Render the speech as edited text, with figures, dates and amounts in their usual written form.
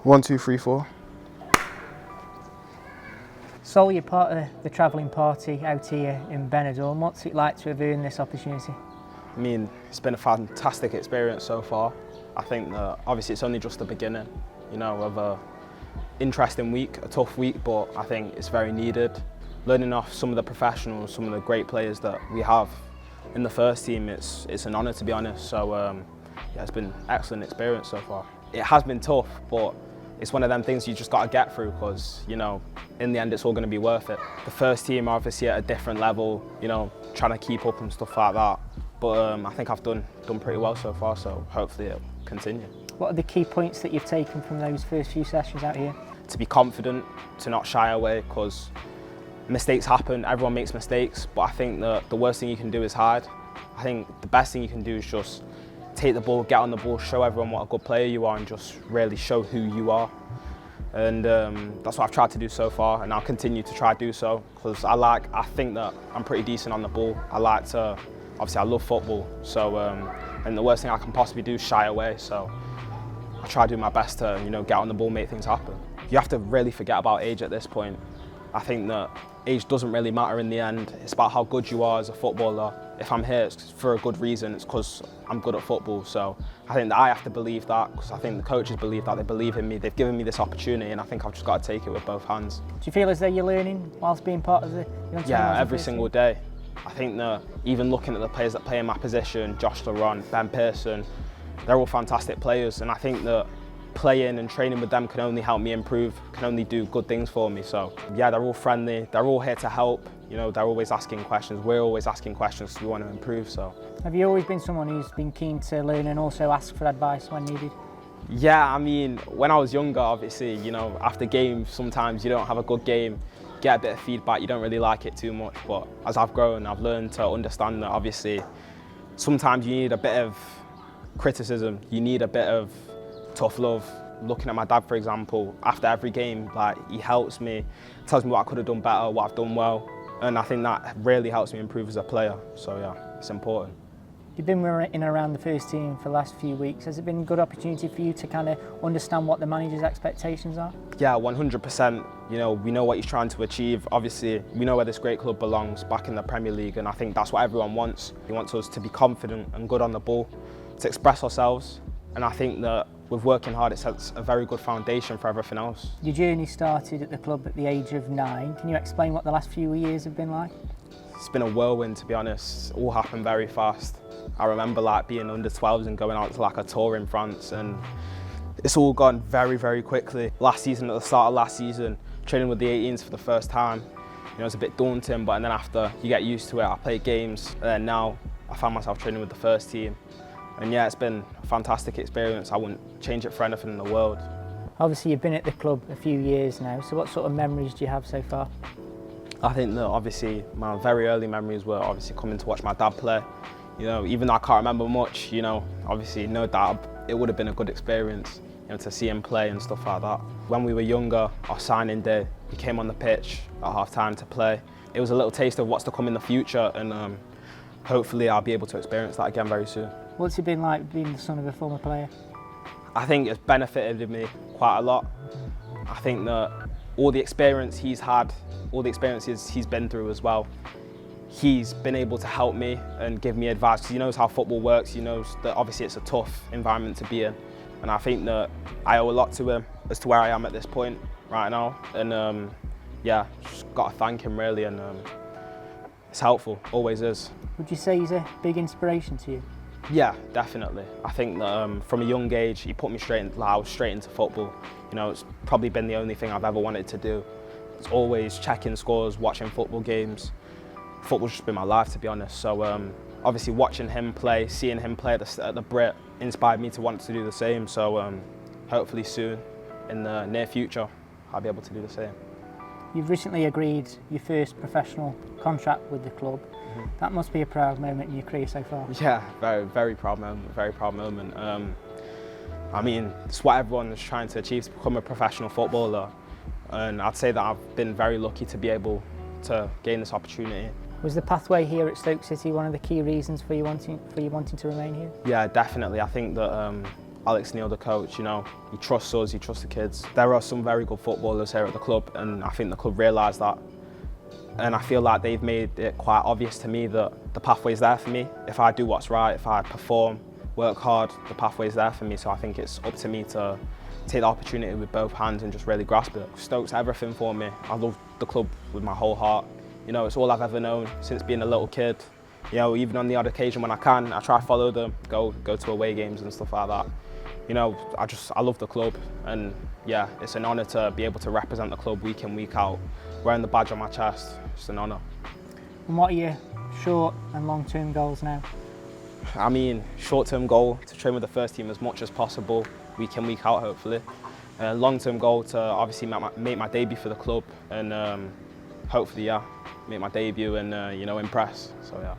1, 2, 3, 4. Sol, you're part of the travelling party out here in Benidorm. What's it like to have earned this opportunity? I mean, it's been a fantastic experience so far. I think that obviously it's only just the beginning, you know, of a interesting week, a tough week, but I think it's very needed. Learning off some of the professionals, some of the great players that we have in the first team, it's an honour, to be honest. So yeah, it's been an excellent experience so far. It has been tough, but it's one of them things you just got to get through because, you know, in the end it's all going to be worth it. The first team are obviously at a different level, you know, trying to keep up and stuff like that. But I think I've done pretty well so far, so hopefully it'll continue. What are the key points that you've taken from those first few sessions out here? To be confident, to not shy away, because mistakes happen, everyone makes mistakes, but I think that the worst thing you can do is hide. I think the best thing you can do is just take the ball, get on the ball, show everyone what a good player you are and just really show who you are. And that's what I've tried to do so far, and I'll continue to try to do so because I think that I'm pretty decent on the ball. Obviously I love football, so and the worst thing I can possibly do is shy away, so I try to do my best to, you know, get on the ball, make things happen. You have to really forget about age at this point. I think that age doesn't really matter in the end. It's about how good you are as a footballer. If I'm here, it's for a good reason. It's because I'm good at football. So I think that I have to believe that because I think the coaches believe that. They believe in me. They've given me this opportunity, and I think I've just got to take it with both hands. Do you feel as though you're learning whilst being part of the young team? Yeah, every single day. I think that even looking at the players that play in my position, Josh Laurent, Ben Pearson, they're all fantastic players, and I think that playing and training with them can only help me improve, can only do good things for me. So yeah, they're all friendly, they're all here to help. You know, they're always asking questions. We're always asking questions because we want to improve. So have you always been someone who's been keen to learn and also ask for advice when needed? Yeah, I mean, when I was younger, obviously, you know, after games, sometimes you don't have a good game, get a bit of feedback, you don't really like it too much. But as I've grown, I've learned to understand that obviously sometimes you need a bit of criticism, you need a bit of tough love. Looking at my dad, for example, after every game, like, he helps me, tells me what I could have done better, what I've done well, and I think that really helps me improve as a player. So yeah, it's important. You've been in and around the first team for the last few weeks. Has it been a good opportunity for you to kind of understand what the manager's expectations are? Yeah, 100%. You know, we know what he's trying to achieve. Obviously, we know where this great club belongs, back in the Premier League, and I think that's what everyone wants. He wants us to be confident and good on the ball, to express ourselves, and I think that with working hard, it sets a very good foundation for everything else. Your journey started at the club at the age of 9. Can you explain what the last few years have been like? It's been a whirlwind, to be honest. It all happened very fast. I remember like being under 12s and going out to like a tour in France, and it's all gone very, very quickly. Last season, at the start of last season, training with the 18s for the first time, you know, it's a bit daunting, but then after you get used to it, I played games, and then now I found myself training with the first team. And yeah, it's been a fantastic experience. I wouldn't change it for anything in the world. Obviously, you've been at the club a few years now, so what sort of memories do you have so far? I think that obviously my very early memories were obviously coming to watch my dad play. You know, even though I can't remember much, you know, obviously no doubt it would have been a good experience, you know, to see him play and stuff like that. When we were younger, our signing day, he came on the pitch at half time to play. It was a little taste of what's to come in the future, and hopefully I'll be able to experience that again very soon. What's it been like being the son of a former player? I think it's benefited me quite a lot. I think that all the experience he's had, all the experiences he's been through as well, he's been able to help me and give me advice because he knows how football works. He knows that obviously it's a tough environment to be in, and I think that I owe a lot to him as to where I am at this point right now. And yeah, just got to thank him really, and it's helpful, always is. Would you say he's a big inspiration to you? Yeah, definitely. I think that from a young age, he put me straight into football. You know, it's probably been the only thing I've ever wanted to do. It's always checking scores, watching football games. Football's just been my life, to be honest. So obviously watching him play, seeing him play at the Brit inspired me to want to do the same. So hopefully soon, in the near future, I'll be able to do the same. You've recently agreed your first professional contract with the club. That must be a proud moment in your career so far. Yeah, very, very proud moment, very proud moment. I mean, it's what everyone is trying to achieve, to become a professional footballer. And I'd say that I've been very lucky to be able to gain this opportunity. Was the pathway here at Stoke City one of the key reasons for you wanting to remain here? Yeah, definitely. I think that Alex Neil, the coach, you know, he trusts us, he trusts the kids. There are some very good footballers here at the club, and I think the club realise that. And I feel like they've made it quite obvious to me that the pathway's there for me. If I do what's right, if I perform, work hard, the pathway's there for me. So I think it's up to me to take the opportunity with both hands and just really grasp it. Stoke's everything for me. I love the club with my whole heart. You know, it's all I've ever known since being a little kid. You know, even on the odd occasion when I can, I try to follow them, go to away games and stuff like that. You know, I love the club, and yeah, it's an honour to be able to represent the club week in, week out, wearing the badge on my chest. It's an honour. And what are your short and long-term goals now? I mean, short-term goal to train with the first team as much as possible, week in, week out, hopefully. Long-term goal to obviously make my debut for the club, and hopefully, yeah, make my debut and you know, impress. So yeah.